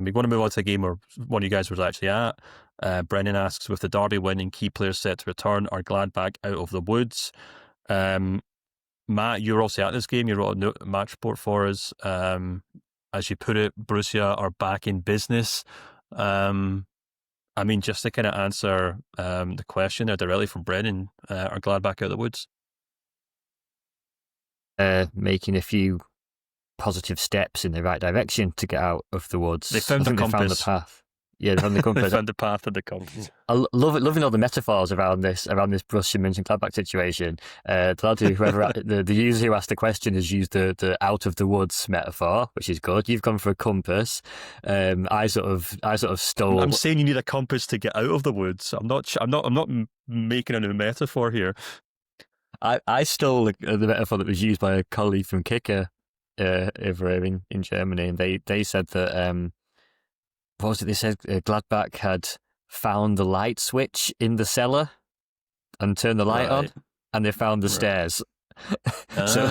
We want to move on to a game where one of you guys was actually at. Brennan asks, with the derby winning, key players set to return, are Gladbach out of the woods? Matt, you were also at this game. You wrote a match report for us. As you put it, Borussia are back in business. I mean, just to kind of answer the question there directly from Brennan, are Gladbach out of the woods? Making a few positive steps in the right direction to get out of the woods. They found the compass. They found the path. Yeah, they found the compass. They found the path and the compass. I loving all the metaphors around this Borussia Mönchengladbach situation. Whoever the user who asked the question has used the out of the woods metaphor, which is good. You've gone for a compass. I sort of stole. I'm saying you need a compass to get out of the woods. I'm not making a new metaphor here. I stole the metaphor that was used by a colleague from Kicker over in Germany, and they said that what was it? They said Gladbach had found the light switch in the cellar and turned the light on, and they found the stairs. So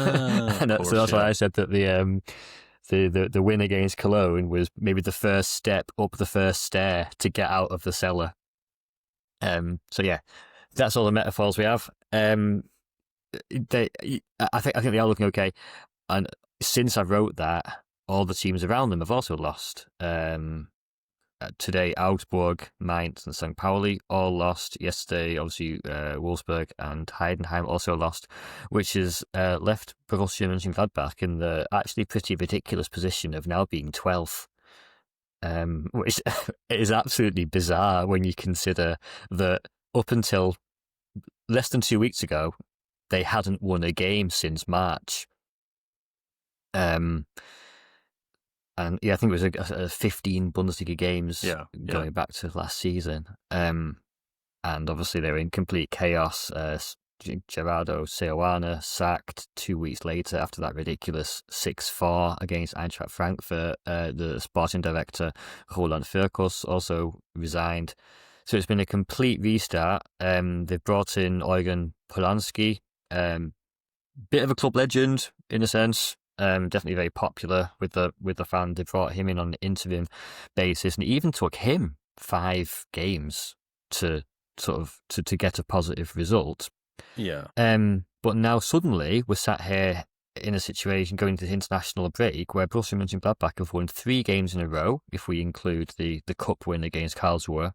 that's why I said that the win against Cologne was maybe the first step up the first stair to get out of the cellar. So yeah, that's all the metaphors we have. I think they are looking okay, and since I wrote that, all the teams around them have also lost. Today, Augsburg, Mainz, and St. Pauli all lost. Yesterday, obviously, Wolfsburg and Heidenheim also lost, which has left Borussia Mönchengladbach in the actually pretty ridiculous position of now being 12th. Which is absolutely bizarre when you consider that up until less than 2 weeks ago, they hadn't won a game since March. And yeah, I think it was a 15 Bundesliga games going back to last season. And obviously they were in complete chaos. Gerardo Seoane sacked 2 weeks later after that ridiculous 6-4 against Eintracht Frankfurt. The sporting director, Roland Furkus, also resigned. So it's been a complete restart. They've brought in Eugen Polanski, bit of a club legend in a sense. Definitely very popular with the fan. They brought him in on an interim basis, and it even took him 5 games to get a positive result. Yeah. But now suddenly we're sat here in a situation going to the international break where Borussia Mönchengladbach have won 3 games in a row, if we include the cup win against Karlsruhe,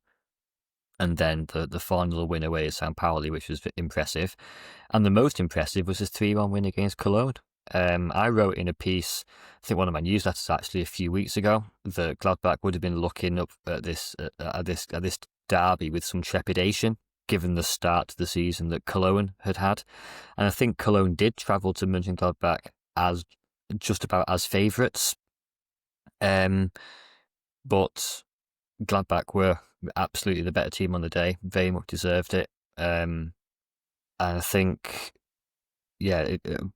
and then the 4-0 win away at St. Pauli, which was impressive. And the most impressive was his 3-1 win against Cologne. I wrote in a piece, I think one of my newsletters actually a few weeks ago, that Gladbach would have been looking up at this derby with some trepidation, given the start to the season that Cologne had. And I think Cologne did travel to Mönchengladbach as just about as favourites. But Gladbach were absolutely the better team on the day, very much deserved it. And I think,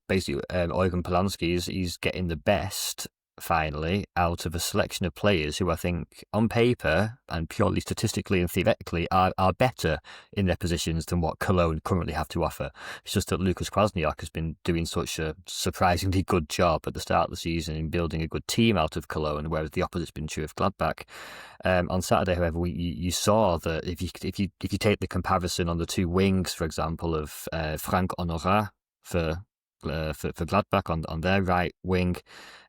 basically, Eugen Polanski he's getting the best, finally, out of a selection of players who I think, on paper, and purely statistically and theoretically, are better in their positions than what Cologne currently have to offer. It's just that Lukas Kwasniok has been doing such a surprisingly good job at the start of the season in building a good team out of Cologne, whereas the opposite's been true of Gladbach. On Saturday, however, you saw that if you take the comparison on the 2 wings, for example, of Frank Honorat for Gladbach on their right wing,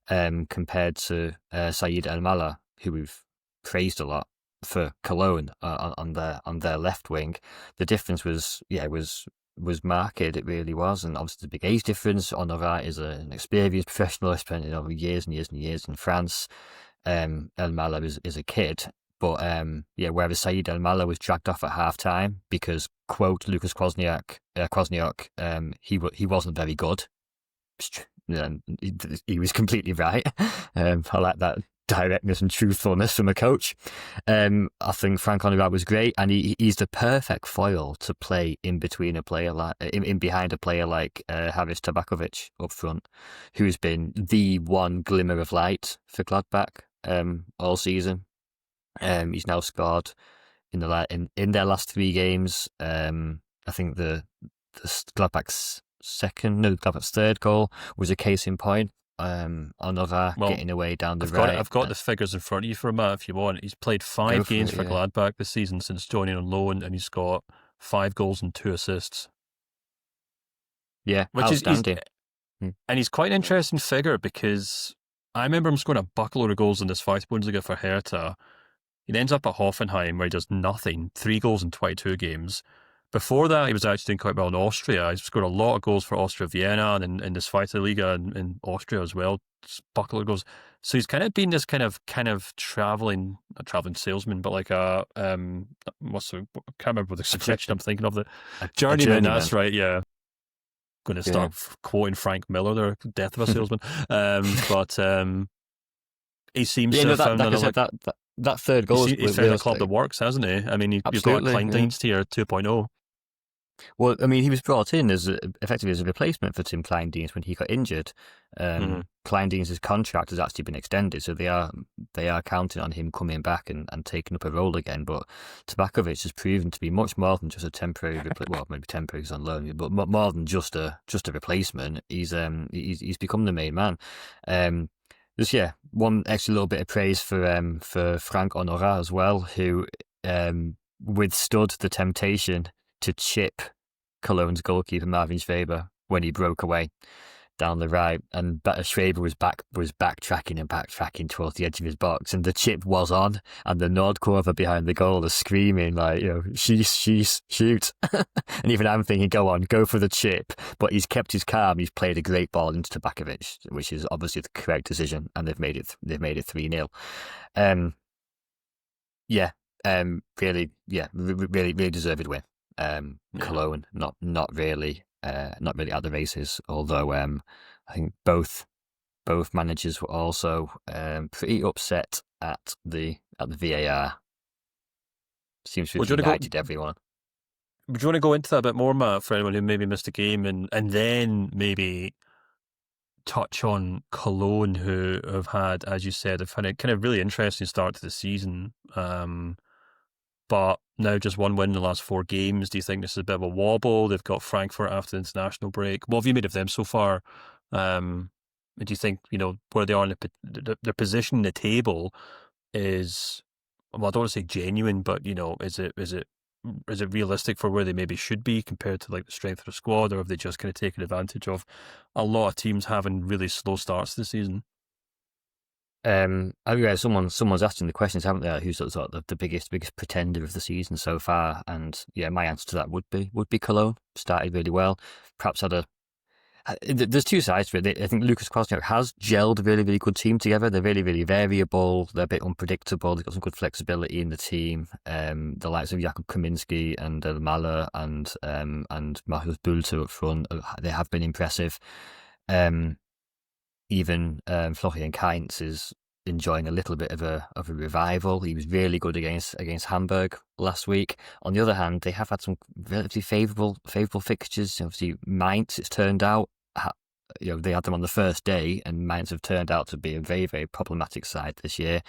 compared to Saïd El-Mallah, who we've praised a lot for Cologne on their left wing, the difference was marked. It really was, and obviously the big age difference. Honorat is an experienced professional, spent over years and years and years in France. El-Mallah is a kid. But whereas Saïd El-Mallah was dragged off at half time because, quote, Lukas Kwasniok, he wasn't very good. He was completely right. I like that directness and truthfulness from a coach. I think Frank Honorat was great, and he's the perfect foil to play in behind a player like Haris Tabakovic up front, who's been the one glimmer of light for Gladbach all season. He's now scored in their last 3 games. I think the Gladbach's third goal was a case in point. Honorat Well, getting away down the I've got it. right. I've got the figures in front of you for Matt if you want. He's played Go 5 for games it, for yeah. Gladbach this season since joining on loan, and he's got 5 goals and 2 assists. Yeah, Which is outstanding. and he's quite an interesting figure because I remember him scoring a buckload of goals in this Zweite Bundesliga for Hertha. He ends up at Hoffenheim where he does nothing, 3 goals in 22 games. Before that, he was actually doing quite well in Austria. He scored a lot of goals for Austria Vienna and in the Zweite Liga in Austria as well. Just buckload of goals. So he's kind of been this kind of traveling, not traveling salesman, but like a I can't remember the expression I'm thinking of. The A journeyman. journeyman. That's right. Yeah, going to start quoting Frank Miller there, Death of a Salesman. But he seems Yeah, to no, have found like I another. said, that third goal He's found a club that works, hasn't he? I mean, you've got a absolutely. Yeah. Kleindienst here 2.0. Well, I mean, he was brought in effectively as a replacement for Tim Kleindienst when he got injured. Kleindienst's contract has actually been extended, so they are counting on him coming back and taking up a role again. But Tabakovic has proven to be much more than just a temporary, well, maybe temporary is on loan, but more than just a replacement. He's become the main man. Just one extra little bit of praise for Frank Honorat as well, who withstood the temptation to chip Cologne's goalkeeper Marvin Schweber when he broke away down the right, and Schweber was backtracking towards the edge of his box, and the chip was on, and the Nordkurve behind the goal is screaming like, sheesh, shoot. And even I'm thinking, go for the chip, but he's kept his calm. He's played a great ball into Tabakovic, which is obviously the correct decision, and they've made it 3-0. Really deserved win. Cologne not really at the races, although I think both managers were also pretty upset at the VAR. Seems to have united everyone. Would you want to go into that a bit more, Matt, for anyone who maybe missed a game, and then maybe touch on Cologne, who have had, as you said, they've had a kind of really interesting start to the season. But now just one win in the last 4 games. Do you think this is a bit of a wobble? They've got Frankfurt after the international break. What have you made of them so far? Do you think, where they are in their position in the table is, well, I don't want to say genuine, but, is it realistic for where they maybe should be compared to like the strength of the squad, or have they just kind of taken advantage of a lot of teams having really slow starts this season? Someone's asking the questions, haven't they? Who's sort of the biggest pretender of the season so far? And my answer to that would be Cologne. Started really well. Perhaps there's 2 sides to it. I think Lucas Kwasniok has gelled a really, really good team together. They're really, really variable. They're a bit unpredictable. They've got some good flexibility in the team. The likes of Jakub Kaminski and Mahler and Marcus Bülter up front, they have been impressive. Even Florian Kainz is enjoying a little bit of a revival. He was really good against Hamburg last week. On the other hand, they have had some relatively favourable fixtures. Obviously, Mainz, it's turned out, they had them on the first day, and Mainz have turned out to be a very, very problematic side this year.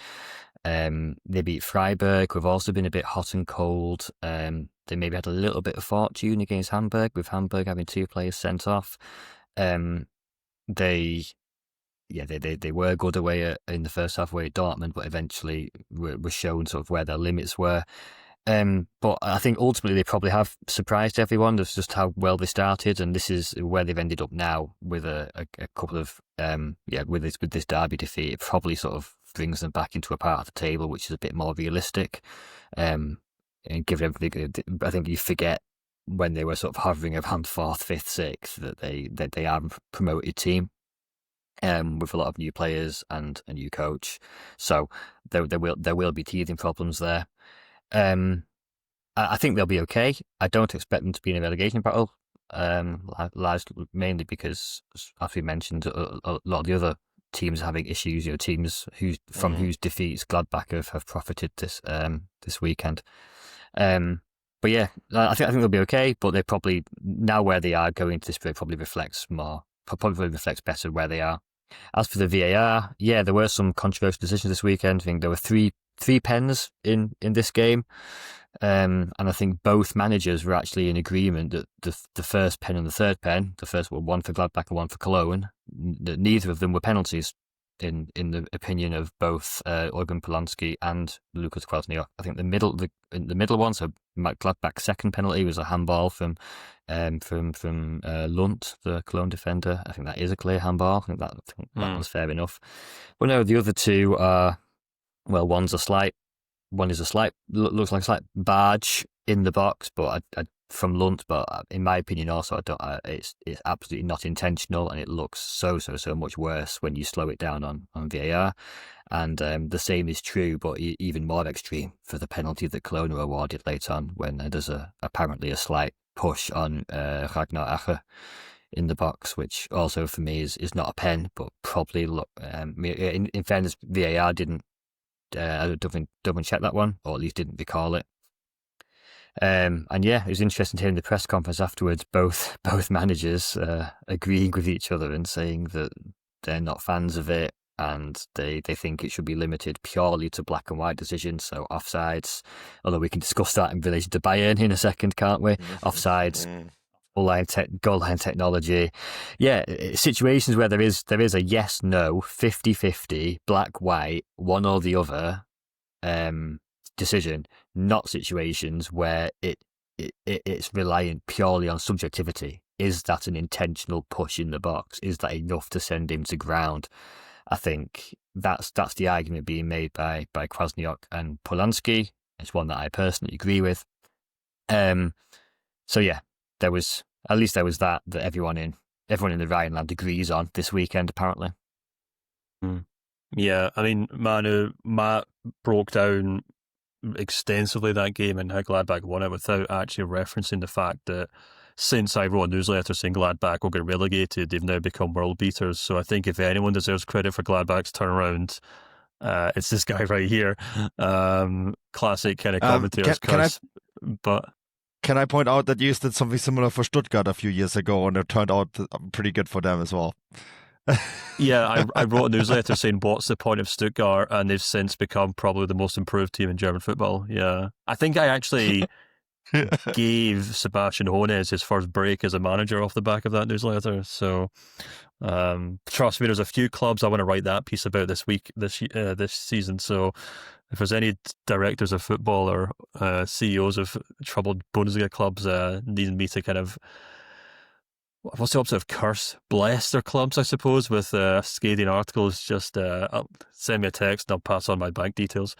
They beat Freiburg, who've also been a bit hot and cold. They maybe had a little bit of fortune against Hamburg, with Hamburg having 2 players sent off. They were good away in the first half away at Dortmund, but eventually were shown sort of where their limits were. But I think ultimately they probably have surprised everyone. That's just how well they started, and this is where they've ended up now with a couple of with this derby defeat. It probably sort of brings them back into a part of the table which is a bit more realistic. And given everything, I think you forget when they were sort of hovering around 4th, 5th, 6th that they are a promoted team. With a lot of new players and a new coach, so there will be teething problems there. I think they'll be okay. I don't expect them to be in a relegation battle, mainly because, as we mentioned, a lot of the other teams are having issues. Teams whose defeats Gladbach have profited this weekend. But yeah, I think they'll be okay. But they probably, now where they are going to this break, probably reflects better where they are. As for the VAR, there were some controversial decisions this weekend. I think there were three pens in this game, and I think both managers were actually in agreement that the first pen and the third pen, the first one for Gladbach and one for Cologne, neither of them were penalties in the opinion of both Eugen Polanski and Lukas Kwasniok. I think the middle one, so Gladbach's second penalty was a handball from Lund, the Cologne defender. I think that is a clear handball. I think that was fair enough. But no, the other two are, well, one is a slight looks like a slight barge in the box, but from Lund. But in my opinion, also, it's absolutely not intentional, and it looks so much worse when you slow it down on VAR. And the same is true, but even more extreme for the penalty that Cologne were awarded late on, when there's apparently a slight push on Ragnar Ache in the box, which also for me is not a pen, but probably in fairness, VAR didn't double check that one, or at least didn't recall it. And yeah, it was interesting to hear in the press conference afterwards, both managers agreeing with each other and saying that they're not fans of it, and they think it should be limited purely to black and white decisions, so offsides, although we can discuss that in relation to Bayern in a second, can't we? Offsides, goal line technology. Yeah, situations where there is a yes, no, 50-50, black, white, one or the other decision, not situations where it's reliant purely on subjectivity. Is that an intentional push in the box? Is that enough to send him to ground? I think that's the argument being made by Kwasniok and Polanski. It's one that I personally agree with. So yeah, there was that everyone in the Rhineland agrees on this weekend, apparently. Yeah, I mean, Matt broke down extensively that game and how Gladbach won it without actually referencing the fact that since I wrote a newsletter saying Gladbach will get relegated, they've now become world beaters. So I think if anyone deserves credit for Gladbach's turnaround, it's this guy right here. Classic kind of commentator's curse. But can I point out that you did something similar for Stuttgart a few years ago, and it turned out pretty good for them as well? Yeah, I wrote a newsletter saying what's the point of Stuttgart, and they've since become probably the most improved team in German football. Yeah, I think I actually gave Sebastian Hoeneß his first break as a manager off the back of that newsletter. So trust me, there's a few clubs I want to write that piece about this season. So if there's any directors of football or CEOs of troubled Bundesliga clubs needing me to kind of, what's the opposite of curse? Bless their clubs, I suppose, with scathing articles, just send me a text and I'll pass on my bank details.